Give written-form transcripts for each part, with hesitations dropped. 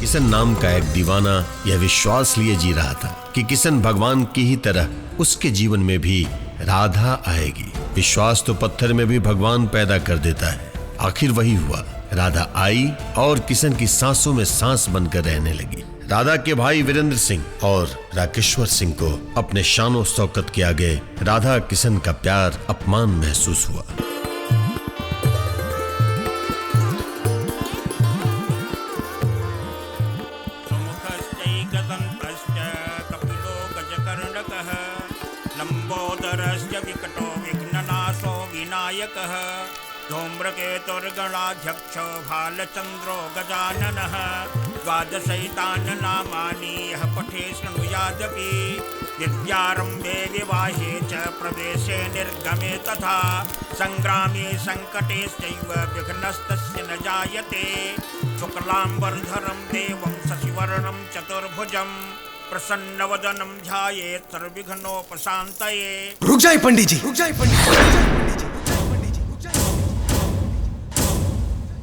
किशन नाम का एक दीवाना यह विश्वास लिए जी रहा था कि किशन भगवान की ही तरह उसके जीवन में भी राधा आएगी। विश्वास तो पत्थर में भी भगवान पैदा कर देता है। आखिर वही हुआ। राधा आई और किशन की सांसों में सांस बनकर रहने लगी। राधा के भाई वीरेंद्र सिंह और राकेश्वर सिंह को अपने शानो शौकत के आगे राधा किशन का प्यार अपमान महसूस हुआ। धूम्रकेतुर्गणाध्यक्ष भालचंद्रो गजाननः द्वादशैतान्यनामानि यः पठे शृणुयादपि विद्यारम्भे विवाहे च प्रवेशे निर्गमे तथा संग्रामे संकटेश्चैव विघ्नस्तस्य न जायते। शुक्लाम्बरधरं देवं शशिवर्णं चतुर्भुजं प्रसन्नवदनं ध्यायेत् सर्वविघ्नोपशान्तये। रुक जाइए पंडित जी, रुक जाइए पंडित जी।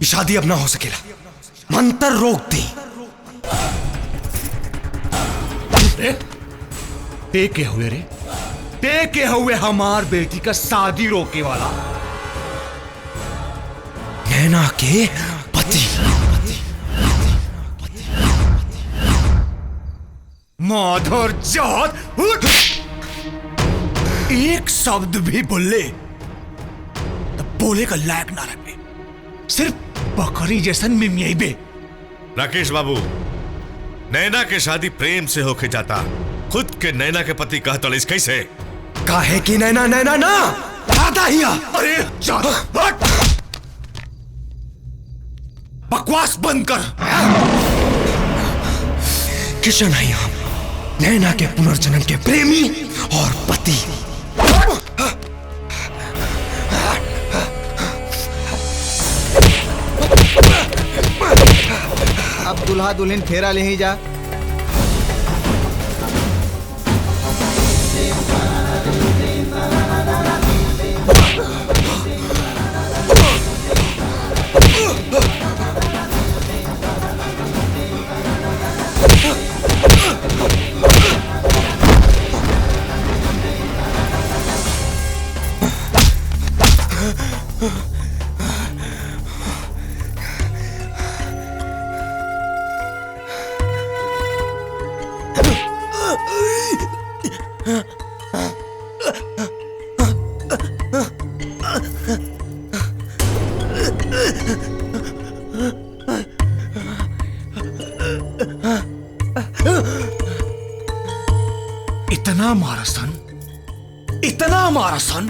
शादी अब ना हो सकेला, मंत्र रोक दी। टेके हुए रे, टेके हुए हमार बेटी का शादी रोके वाला नैना के पति। माधर जात, एक शब्द भी बोले तो बोले का लायक ना रखे, सिर्फ बकरी जैसन मिमियाइबे। राकेश बाबू, नैना के शादी प्रेम से होके जाता, खुद के नैना के पति कहता कैसे? काहे की नैना नैना ना राधा हिया। अरे बकवास बंद कर। किशन है हम, नैना के पुनर्जन्म के प्रेमी और पति। अब दुल्हा दुल्हन फेरा ले ही जा। इतना मारसन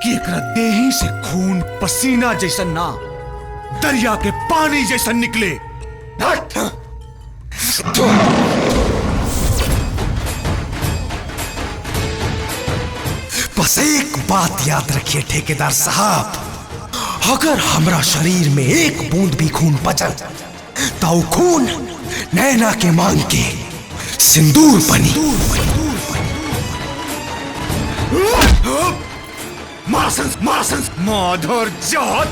कि एकरा देही से खून पसीना जैसन ना, दरिया के पानी जैसन निकले। बस एक बात याद रखिए ठेकेदार साहब, अगर हमरा शरीर में एक बूंद भी खून बचल तो खून नैना के मांग के सिंदूर बनी। मारसन माधर जात।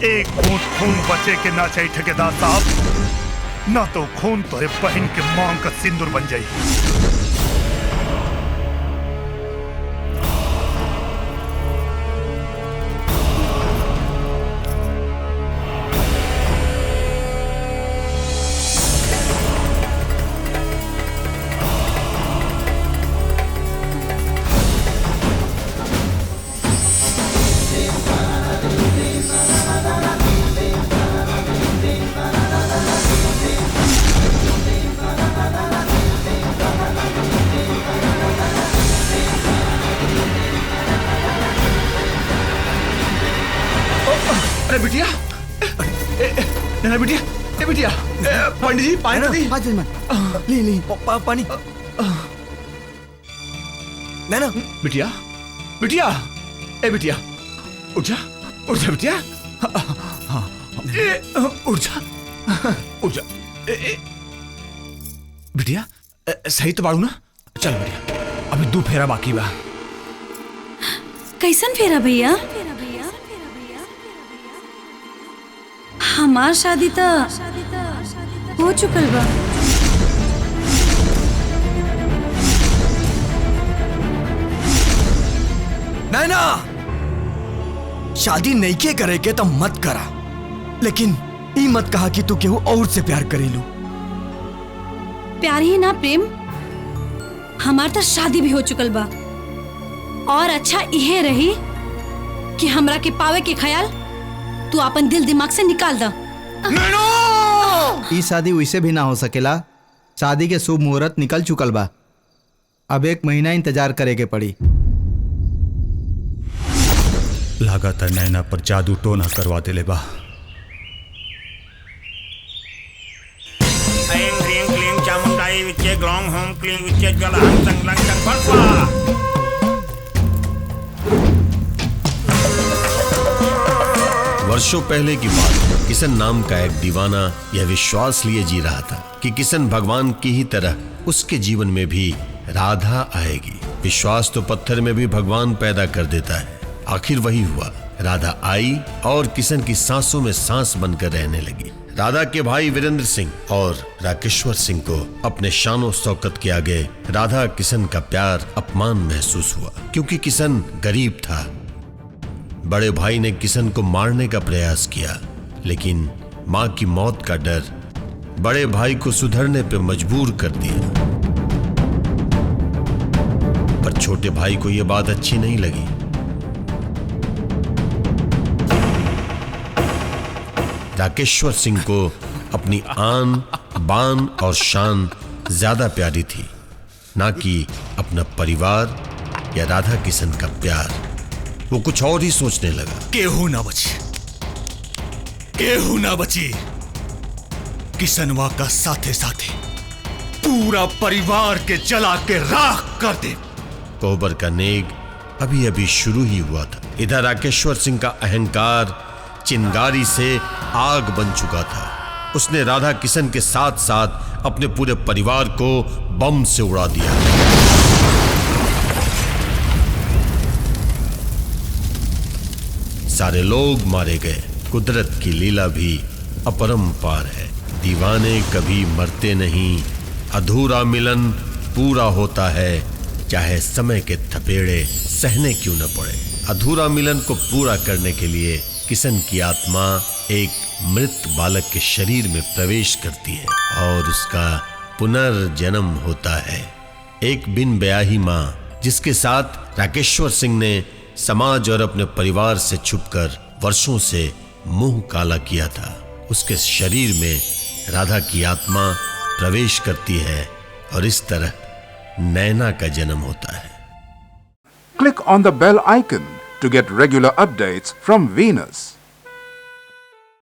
एक बूंद खून बचे के ना चाहिए ठेकेदार साहब, ना तो खून तोरे बहन के मांग का सिंदूर बन जाए। अरे बिटिया, नैना बिटिया, ए बिटिया, पंडित जी पानी दी। हाँ जजमान, ली पानी। नैना, बिटिया, बिटिया, ए बिटिया, उठ जा बिटिया। हाँ, उठ जा। बिटिया सही तो बाड़ू ना? चल बिटिया, अभी 2 फेरा बाकी बा। कैसन फेरा भैया? हमार शादी तो हो चुकल बा। नैना, शादी नहीं के करे के तो मत करा, लेकिन ई मत कहा कि तू केहू और से प्यार करेलू। प्यार ही ना प्रेम, हमार तो शादी भी हो चुकल बा। और अच्छा यह रही कि हमरा के पावे के ख्याल तू अपन दिल दिमाग से निकाल दा। ई शादी वैसे भी ना हो सकेला। शादी के शुभ मुहूर्त निकल चुकल बा, अब 1 महीना इंतजार करे के पड़ी। लगातार नैना पर जादू टोना करवा देले बा। ऐं ह्रीं क्लीं चामुण्डायै विच्चे ग्लौं हूं क्लीं विच्चे ज्वलहं संग्लं चं फट्। वर्षों पहले की बात, किशन नाम का एक दीवाना यह विश्वास लिए जी रहा था कि किशन भगवान की ही तरह उसके जीवन में भी राधा आएगी। विश्वास तो पत्थर में भी भगवान पैदा कर देता है। आखिर वही हुआ। राधा आई और किशन की सांसों में सांस बनकर रहने लगी। राधा के भाई वीरेंद्र सिंह और राकेश्वर सिंह को अपने शानो शौकत के आगे राधा किशन का प्यार अपमान महसूस हुआ, क्योंकि किशन गरीब था। बड़े भाई ने किशन को मारने का प्रयास किया, लेकिन मां की मौत का डर बड़े भाई को सुधरने पर मजबूर कर दिया। पर छोटे भाई को यह बात अच्छी नहीं लगी। राकेश्वर सिंह को अपनी आन, बान और शान ज्यादा प्यारी थी, ना कि अपना परिवार या राधा किशन का प्यार। वो कुछ और ही सोचने लगा। केहू ना बची। किशनवा का साथे साथे पूरा परिवार के जला के राख कर दे। कोहबर का नेग अभी अभी शुरू ही हुआ था। इधर राकेश्वर सिंह का अहंकार चिंगारी से आग बन चुका था। उसने राधा किशन के साथ साथ अपने पूरे परिवार को बम से उड़ा दिया। सारे लोग मारे गए। कुदरत की लीला भी अपरंपार है। दीवाने कभी मरते नहीं, अधूरा मिलन पूरा होता है, चाहे समय के थपेड़े सहने क्यों न पड़े। अधूरा मिलन को पूरा करने के लिए किशन की आत्मा एक मृत बालक के शरीर में प्रवेश करती है और उसका पुनर्जन्म होता है। एक बिन ब्याही मां, जिसके साथ राकेश्वर सिंह ने समाज और अपने परिवार से छुपकर वर्षों से मुंह काला किया था, उसके शरीर में राधा की आत्मा प्रवेश करती है और इस तरह नैना का जन्म होता है। Click on the bell icon to get regular updates from Venus.